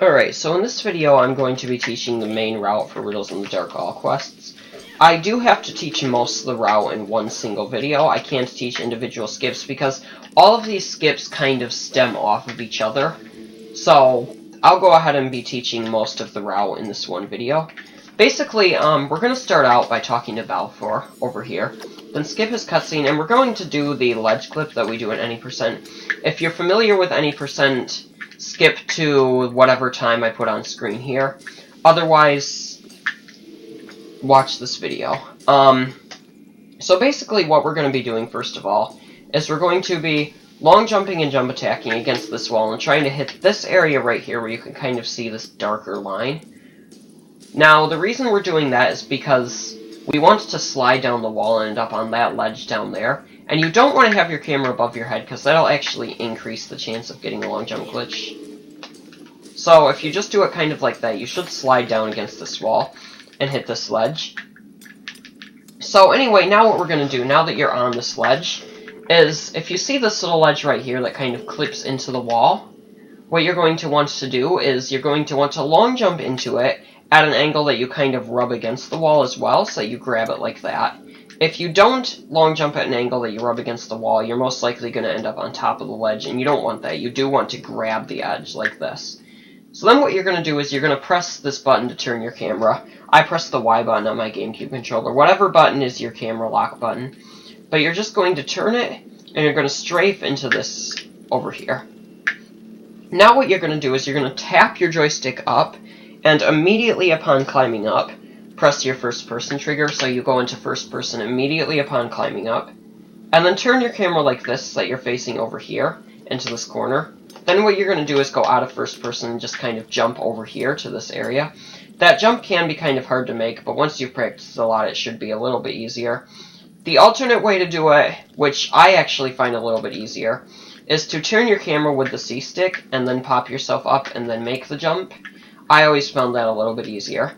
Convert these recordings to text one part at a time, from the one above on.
Alright, so in this video I'm going to be teaching the main route for Riddles in the Dark All Quests. I do have to teach most of the route in one single video. I can't teach individual skips because all of these skips kind of stem off of each other. So I'll go ahead and be teaching most of the route in this one video. Basically, we're going to start out by talking to Balfour over here, then skip his cutscene, and we're going to do the ledge clip that we do at any percent. If you're familiar with any percent, skip to whatever time I put on screen here. Otherwise, watch this video. So basically what we're going to be doing first of all is we're going to be long jumping and jump attacking against this wall and trying to hit this area right here where you can kind of see this darker line. Now, the reason we're doing that is because we want to slide down the wall and end up on that ledge down there. And you don't want to have your camera above your head because that'll actually increase the chance of getting a long jump glitch. So if you just do it kind of like that, you should slide down against this wall and hit this ledge. So anyway, now what we're going to do, now that you're on this ledge, is if you see this little ledge right here that kind of clips into the wall, what you're going to want to do is you're going to want to long jump into it at an angle that you kind of rub against the wall as well, so you grab it like that. If you don't long jump at an angle that you rub against the wall, you're most likely going to end up on top of the ledge, and you don't want that. You do want to grab the edge like this. So then what you're going to do is you're going to press this button to turn your camera. I press the Y button on my GameCube controller. Whatever button is your camera lock button. But you're just going to turn it, and you're going to strafe into this over here. Now what you're going to do is you're going to tap your joystick up, and immediately upon climbing up, press your first person trigger, so you go into first person immediately upon climbing up, and then turn your camera like this so that you're facing over here into this corner. Then what you're going to do is go out of first person and just kind of jump over here to this area. That jump can be kind of hard to make, but once you've practiced a lot, it should be a little bit easier. The alternate way to do it, which I actually find a little bit easier, is to turn your camera with the C stick and then pop yourself up and then make the jump. I always found that a little bit easier.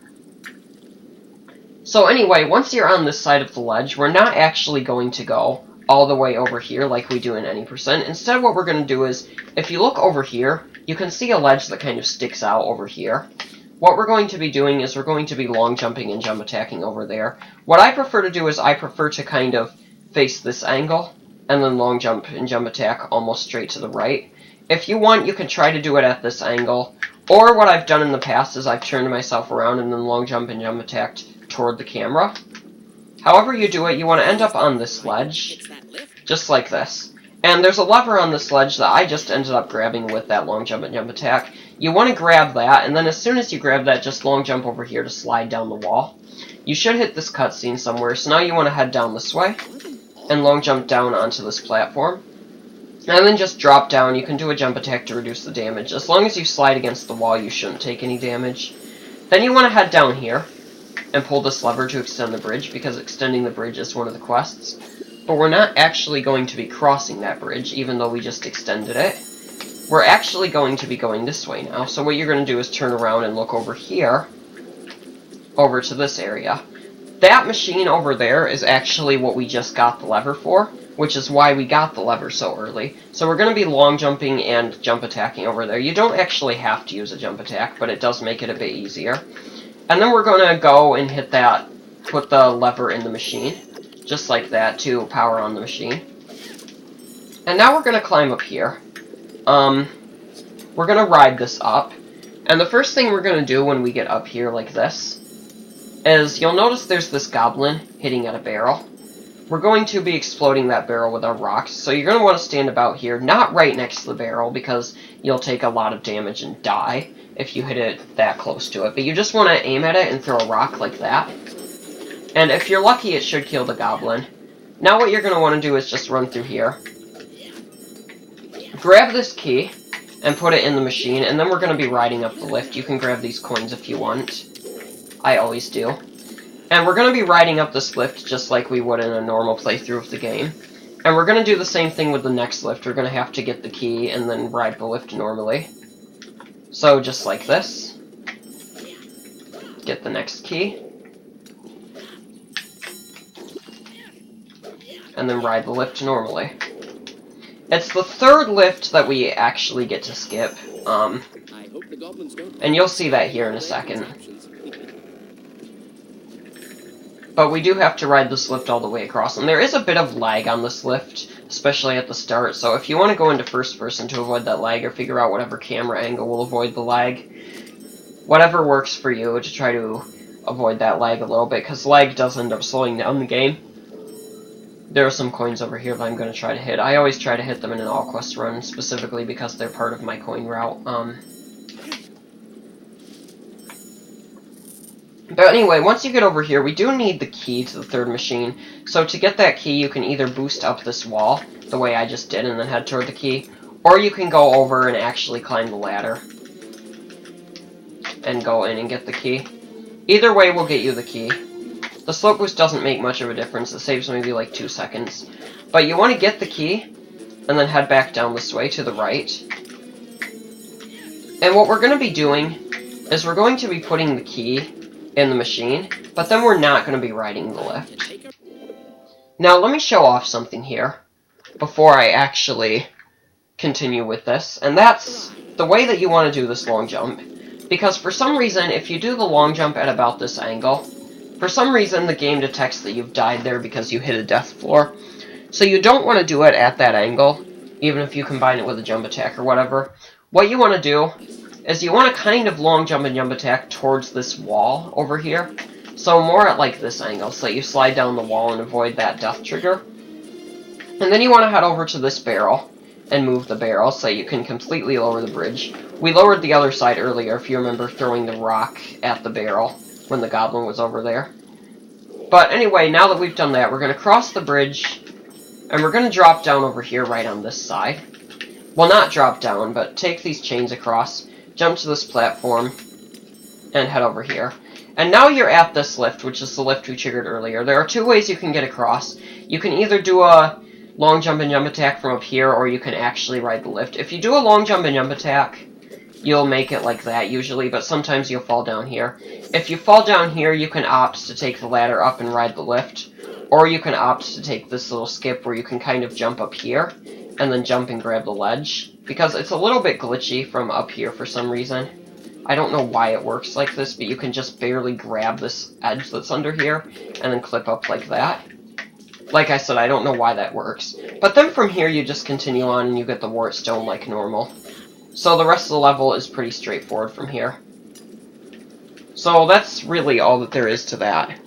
So anyway, once you're on this side of the ledge, we're not actually going to go all the way over here like we do in any percent. Instead, what we're going to do is, if you look over here, you can see a ledge that kind of sticks out over here. What we're going to be doing is we're going to be long jumping and jump attacking over there. What I prefer to do is I prefer to kind of face this angle and then long jump and jump attack almost straight to the right. If you want, you can try to do it at this angle. Or what I've done in the past is I've turned myself around and then long jump and jump attacked toward the camera. However you do it, you want to end up on this ledge, just like this. And there's a lever on this ledge that I just ended up grabbing with that long jump and jump attack. You want to grab that, and then as soon as you grab that, just long jump over here to slide down the wall. You should hit this cutscene somewhere, so now you want to head down this way, and long jump down onto this platform. And then just drop down. You can do a jump attack to reduce the damage. As long as you slide against the wall, you shouldn't take any damage. Then you want to head down here and pull this lever to extend the bridge, because extending the bridge is one of the quests. But we're not actually going to be crossing that bridge, even though we just extended it. We're actually going to be going this way now. So what you're going to do is turn around and look over here, over to this area. That machine over there is actually what we just got the lever for, which is why we got the lever so early. So we're going to be long jumping and jump attacking over there. You don't actually have to use a jump attack, but it does make it a bit easier. And then we're going to go and hit that, put the lever in the machine, just like that, to power on the machine. And now we're going to climb up here. We're going to ride this up. And the first thing we're going to do when we get up here like this is you'll notice there's this goblin hitting at a barrel. We're going to be exploding that barrel with our rocks, so you're going to want to stand about here, not right next to the barrel, because you'll take a lot of damage and die if you hit it that close to it. But you just want to aim at it and throw a rock like that. And if you're lucky, it should kill the goblin. Now what you're going to want to do is just run through here. Grab this key and put it in the machine, and then we're going to be riding up the lift. You can grab these coins if you want. I always do. And we're going to be riding up this lift just like we would in a normal playthrough of the game. And we're going to do the same thing with the next lift. We're going to have to get the key and then ride the lift normally. So just like this. Get the next key. And then ride the lift normally. It's the third lift that we actually get to skip. And you'll see that here in a second. But we do have to ride this lift all the way across. And there is a bit of lag on this lift, especially at the start. So if you want to go into first person to avoid that lag, or figure out whatever camera angle will avoid the lag, whatever works for you to try to avoid that lag a little bit, because lag does end up slowing down the game. There are some coins over here that I'm going to try to hit. I always try to hit them in an all quest run, specifically because they're part of my coin route. But anyway, once you get over here, we do need the key to the third machine. So to get that key, you can either boost up this wall, the way I just did, and then head toward the key, or you can go over and actually climb the ladder and go in and get the key. Either way will get you the key. The slope boost doesn't make much of a difference. It saves maybe like 2 seconds. But you want to get the key, and then head back down this way to the right. And what we're going to be doing is we're going to be putting the key in the machine, but then we're not going to be riding the lift. Now let me show off something here before I actually continue with this, and that's the way that you want to do this long jump. Because for some reason, if you do the long jump at about this angle, for some reason the game detects that you've died there because you hit a death floor. So you don't want to do it at that angle, even if you combine it with a jump attack or whatever. What you want to do is you want to kind of long jump and jump attack towards this wall over here. So more at like this angle, so that you slide down the wall and avoid that death trigger. And then you want to head over to this barrel and move the barrel so you can completely lower the bridge. We lowered the other side earlier, if you remember throwing the rock at the barrel when the goblin was over there. But anyway, now that we've done that, we're going to cross the bridge, and we're going to drop down over here right on this side. Well, not drop down, but take these chains across, jump to this platform, and head over here. And now you're at this lift, which is the lift we triggered earlier. There are 2 ways you can get across. You can either do a long jump and jump attack from up here, or you can actually ride the lift. If you do a long jump and jump attack, you'll make it like that usually, but sometimes you'll fall down here. If you fall down here, you can opt to take the ladder up and ride the lift, or you can opt to take this little skip where you can kind of jump up here, and then jump and grab the ledge, because it's a little bit glitchy from up here for some reason. I don't know why it works like this, but you can just barely grab this edge that's under here, and then clip up like that. Like I said, I don't know why that works. But then from here, you just continue on, and you get the wart stone like normal. So the rest of the level is pretty straightforward from here. So that's really all that there is to that.